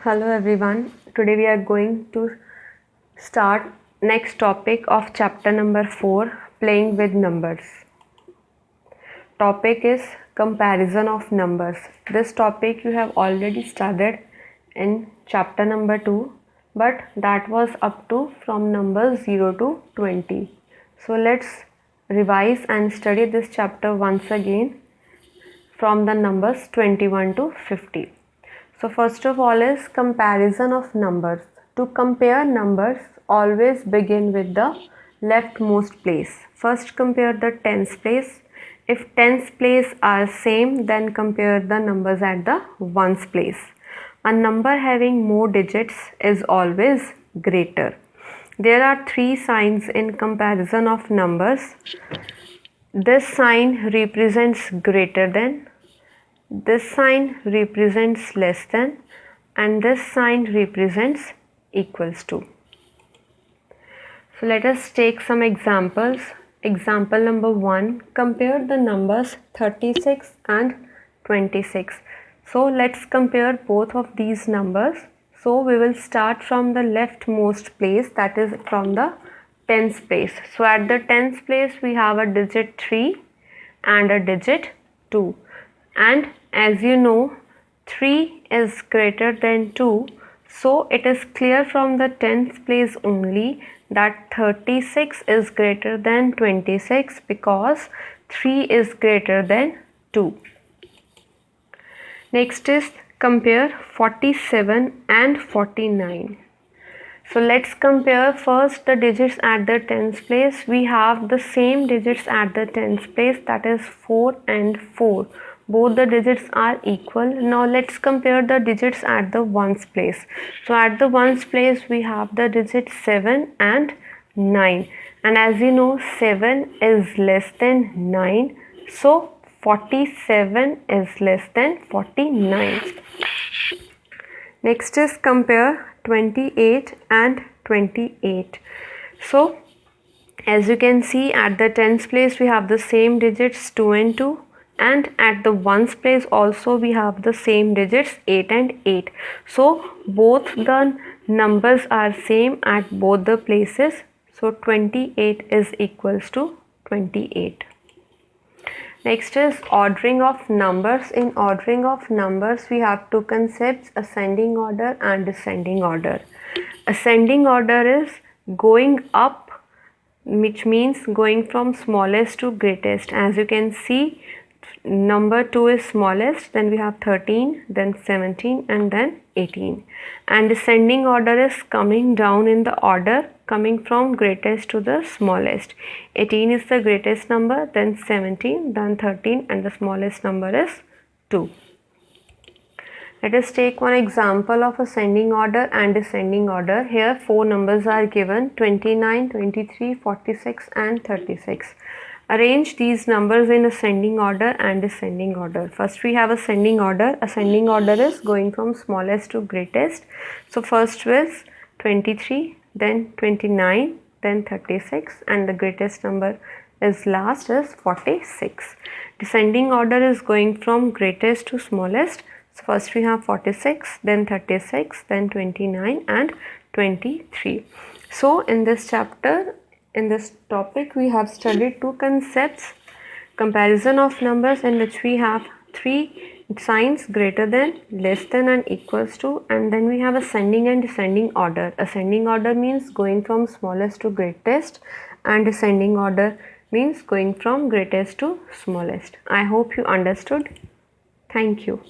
Hello everyone. Today we are going to start next topic of chapter number 4, playing with numbers. Topic is comparison of numbers. This topic you have already studied in chapter number 2, but that was up to from numbers 0 to 20. So let's revise and study this chapter once again from the numbers 21 to 50. So first of all is comparison of numbers. To compare numbers, always begin with the leftmost place. First compare the tens place. If tens place are same, then compare the numbers at the ones place. A number having more digits is always greater. There are three signs in comparison of numbers. This sign represents greater than, this sign represents less than, and this sign represents equals to. So let us take some examples. Example number 1, compare the numbers 36 and 26. So let's compare both of these numbers. So we will start from the leftmost place, that is from the tens place. So at the tens place we have a digit 3 and a digit 2. And as you know, 3 is greater than 2, so it is clear from the tens place only that 36 is greater than 26 because 3 is greater than 2. Next is compare 47 and 49. So let's compare first the digits at the tens place. We have the same digits at the tens place, that is 4 and 4. Both the digits are equal. Now let's compare the digits at the ones place. So at the ones place we have the digits 7 and 9. And as you know, 7 is less than 9. So 47 is less than 49. Next is compare 28 and 28. So as you can see, at the tens place we have the same digits 2 and 2, and at the ones place also we have the same digits 8 and 8. So both the numbers are same at both the places. So 28 is equals to 28. Next is ordering of numbers. In ordering of numbers we have two concepts, ascending order and descending order. Ascending order is going up, which means going from smallest to greatest. As you can see, number 2 is smallest, then we have 13, then 17, and then 18. And descending order is coming down in the order, coming from greatest to the smallest. 18 is the greatest number, then 17, then 13, and the smallest number is 2. Let us take one example of ascending order and descending order. Here 4 numbers are given, 29, 23, 46 and 36. Arrange these numbers in ascending order and descending order. First we have ascending order. Ascending order is going from smallest to greatest. So first is 23, then 29, then 36, and the greatest number is last is 46. Descending order is going from greatest to smallest. So first we have 46, then 36, then 29 and 23. So in this chapter, in this topic, we have studied two concepts, comparison of numbers, in which we have three signs, greater than, less than and equals to, and then we have ascending and descending order. Ascending order means going from smallest to greatest, and descending order means going from greatest to smallest. I hope you understood. Thank you.